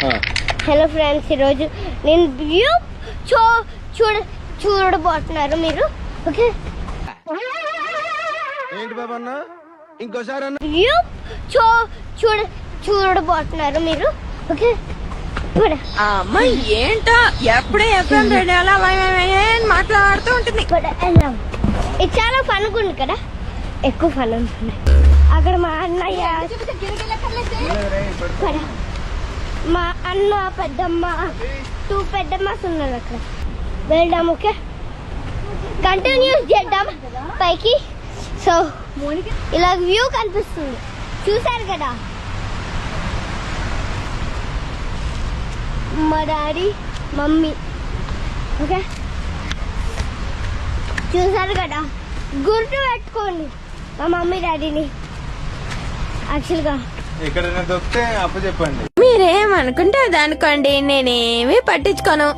Hello friends, ఈరోజు నేను view చూడబోతున్నారు మీరు. ఓకే, ఏంటి బాబన్నా ఇంకోసారి అన్న వ్యూ చూడబోతున్నారు మీరు. ఓకే, అమ్మ ఏంటో ఎప్పుడే ఎఫ్ఎం రేడియోలో మాట్లాడుతూ ఉంటుంది. ఇది చాలా ఫన్ ఉంది కదా, ఎక్కువ ఫన్ ఉంటుంది. అక్కడ మా అన్నయ్య, మా అన్న, పెద్దమ్మ, 2 పెద్దమ్మస్ ఉన్నారు అక్కడ. వెళ్దాం. ఓకే, కంటిన్యూస్ చేద్దాం పైకి. సో ఇలా వ్యూ కనిపిస్తుంది, చూసారు కదా. మా డాడీ, మమ్మీ. ఓకే, చూసారు కదా. గుర్తు పెట్టుకోండి మా మమ్మీ డాడీని. యాక్చువల్గా ఎక్కడైనా దొరికితే అప్పు చెప్పండి. మీరేమనుకుంటే అది అనుకోండి, నేనేమీ పట్టించుకోను.